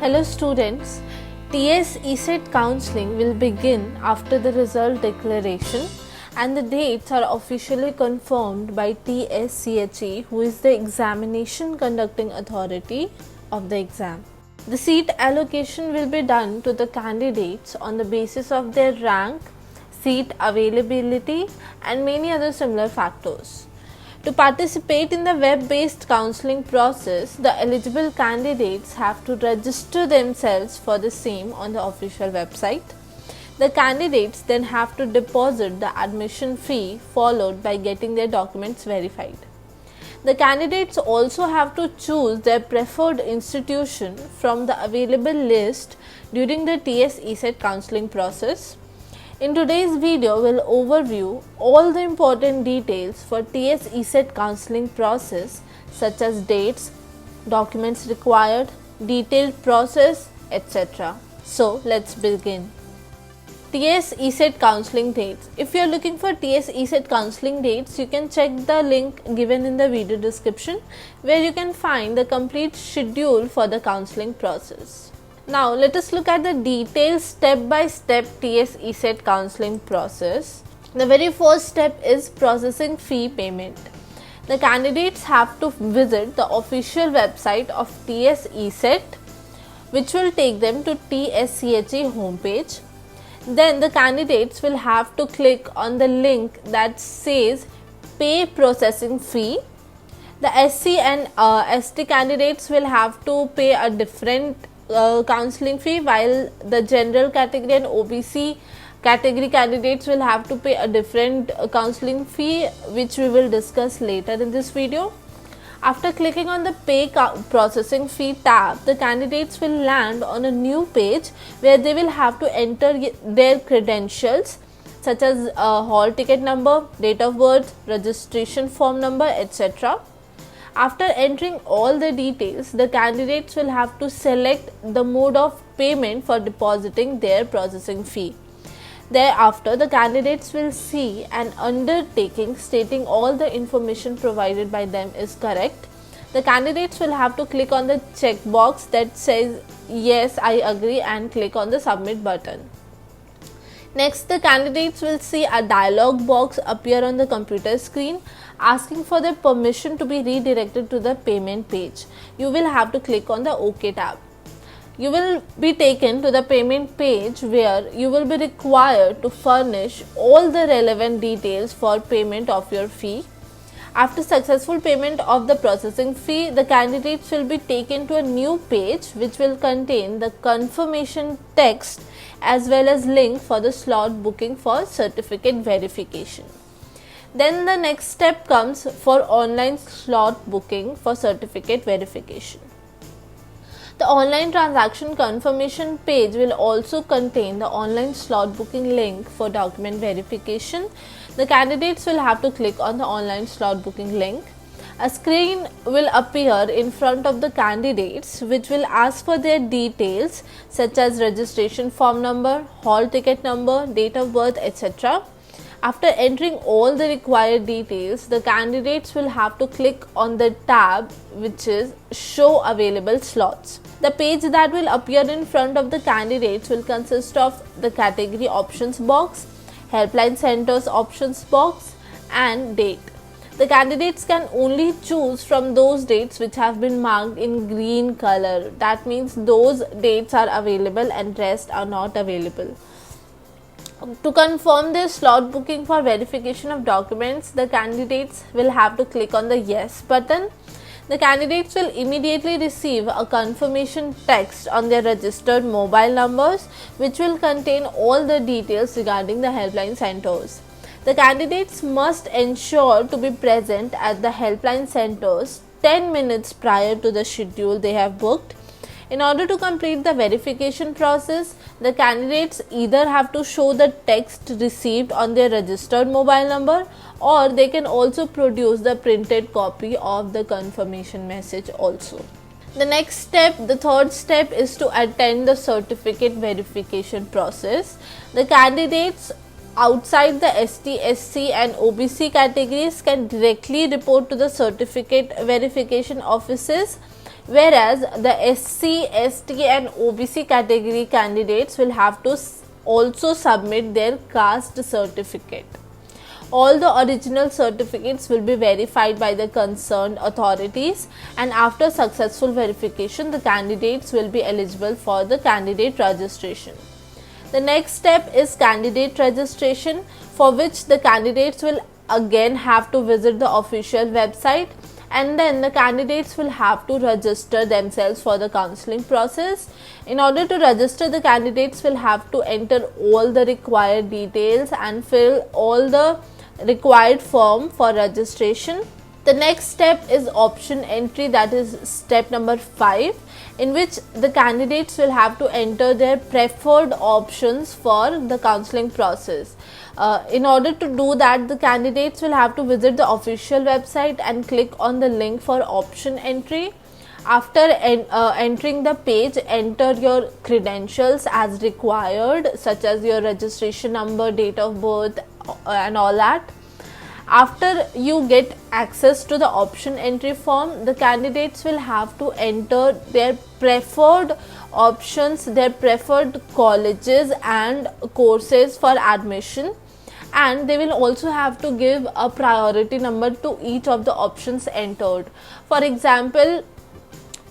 Hello students, TS ESET counselling will begin after the result declaration and the dates are officially confirmed by TSCHE, who is the examination conducting authority of the exam. The seat allocation will be done to the candidates on the basis of their rank, seat availability and many other similar factors. To participate in the web-based counselling process, the eligible candidates have to register themselves for the same on the official website. The candidates then have to deposit the admission fee followed by getting their documents verified. The candidates also have to choose their preferred institution from the available list during the TS ESET counselling process. In today's video, we'll overview all the important details for TS ESET counselling process such as dates, documents required, detailed process, etc. So let's begin. TS ESET counselling dates. If you are looking for TS ESET counselling dates, you can check the link given in the video description where you can find the complete schedule for the counselling process. Now let us look at the detailed step-by-step TS ESET counselling process. The very first step is processing fee payment. The candidates have to visit the official website of TS ESET, which will take them to TSCHE homepage. Then the candidates will have to click on the link that says pay processing fee. The SC and ST candidates will have to pay a different counselling fee, while the general category and OBC category candidates will have to pay a different counselling fee, which we will discuss later in this video. After clicking on the pay processing fee tab, the candidates will land on a new page where they will have to enter their credentials such as hall ticket number, date of birth, registration form number, etc. After entering all the details, the candidates will have to select the mode of payment for depositing their processing fee. Thereafter, the candidates will see an undertaking stating all the information provided by them is correct. The candidates will have to click on the checkbox that says yes, I agree, and click on the submit button. Next, the candidates will see a dialog box appear on the computer screen asking for their permission to be redirected to the payment page. You will have to click on the OK tab. You will be taken to the payment page where you will be required to furnish all the relevant details for payment of your fee. After successful payment of the processing fee, the candidates will be taken to a new page which will contain the confirmation text as well as link for the slot booking for certificate verification. Then the next step comes for online slot booking for certificate verification. The online transaction confirmation page will also contain the online slot booking link for document verification. The candidates will have to click on the online slot booking link. A screen will appear in front of the candidates which will ask for their details such as registration form number, hall ticket number, date of birth, etc. After entering all the required details, the candidates will have to click on the tab which is show available slots. The page that will appear in front of the candidates will consist of the category options box, helpline centers options box and date. The candidates can only choose from those dates which have been marked in green color. That means those dates are available and rest are not available. To confirm their slot booking for verification of documents, the candidates will have to click on the yes button. The candidates will immediately receive a confirmation text on their registered mobile numbers which will contain all the details regarding the helpline centers. The candidates must ensure to be present at the helpline centers 10 minutes prior to the schedule they have booked. In order to complete the verification process, the candidates either have to show the text received on their registered mobile number or they can also produce the printed copy of the confirmation message also. The next step, the third step, is to attend the certificate verification process. The candidates outside the ST, SC and OBC categories can directly report to the certificate verification offices whereas the SC, ST and OBC category candidates will have to also submit their caste certificate. All the original certificates will be verified by the concerned authorities, and after successful verification the candidates will be eligible for the candidate registration. The next step is candidate registration, for which the candidates will again have to visit the official website, and then the candidates will have to register themselves for the counseling process. In order to register, the candidates will have to enter all the required details and fill all the required form for registration. The next step is option entry, that is step number 5, in which the candidates will have to enter their preferred options for the counseling process. In order to do that, the candidates will have to visit the official website and click on the link for option entry. After entering the page, enter your credentials as required, such as your registration number, date of birth and all that. After you get access to the option entry form, the candidates will have to enter their preferred options, their preferred colleges and courses for admission, and they will also have to give a priority number to each of the options entered. For example,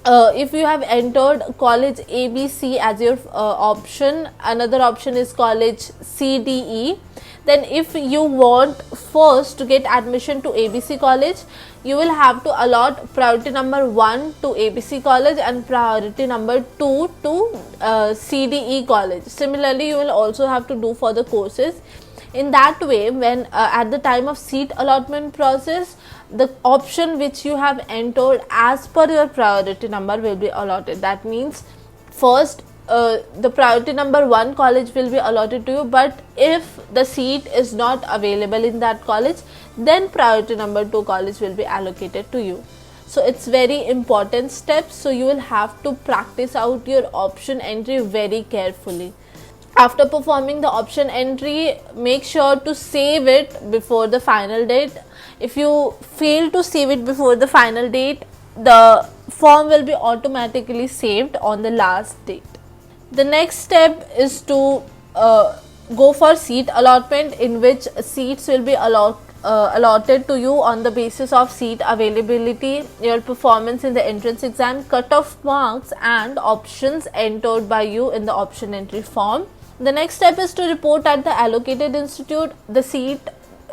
if you have entered college ABC as your option, another option is college CDE, then if you want first to get admission to ABC college, you will have to allot priority number 1 to ABC college and priority number 2 to CDE college. Similarly, you will also have to do for the courses. In that way, when at the time of seat allotment process, the option which you have entered as per your priority number will be allotted. That means first the priority number 1 college will be allotted to you, but if the seat is not available in that college, then priority number 2 college will be allocated to you. So it's very important step, so you will have to practice out your option entry very carefully. After performing the option entry, make sure to save it before the final date. If you fail to save it before the final date, the form will be automatically saved on the last date. The next step is to go for seat allotment, in which seats will be allotted to you on the basis of seat availability, your performance in the entrance exam, cut-off marks and options entered by you in the option entry form. The next step is to report at the allocated institute. The seat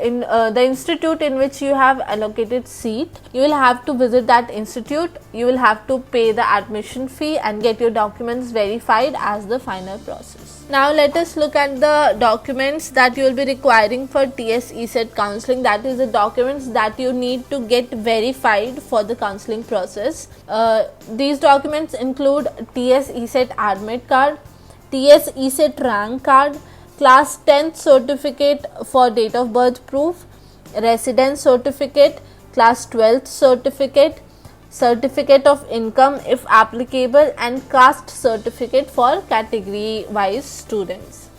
in the institute in which you have allocated seat, you will have to visit that institute. You will have to pay the admission fee and get your documents verified as the final process. Now let us look at the documents that you will be requiring for TS ESET counseling, that is the documents that you need to get verified for the counseling process. These documents include TS ESET admit card, TS ESET rank card, class 10th certificate for date of birth proof, residence certificate, class 12th certificate, certificate of income if applicable, and caste certificate for category wise students.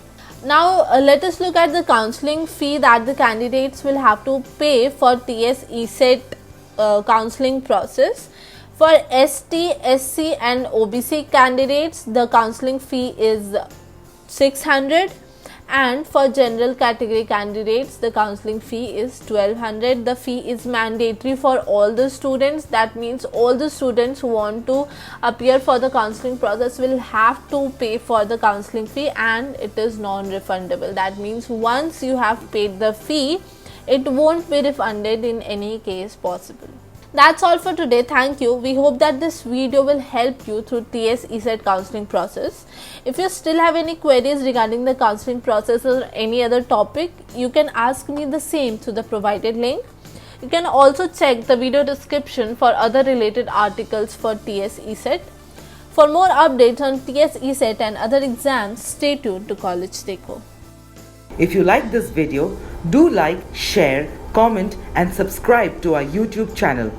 Now let us look at the counseling fee that the candidates will have to pay for TS ESET counseling process. For ST, SC and OBC candidates, the counseling fee is 600, and for general category candidates, the counseling fee is 1200. The fee is mandatory for all the students. That means all the students who want to appear for the counseling process will have to pay for the counseling fee, and it is non-refundable. That means once you have paid the fee, it won't be refunded in any case possible. That's all for today. Thank you. We hope that this video will help you through TS ESET counseling process. If you still have any queries regarding the counseling process or any other topic, you can ask me the same through the provided link. You can also check the video description for other related articles for TS ESET. For more updates on TS ESET and other exams, stay tuned to College Dekho. If you like this video, do like, share, comment and subscribe to our YouTube channel.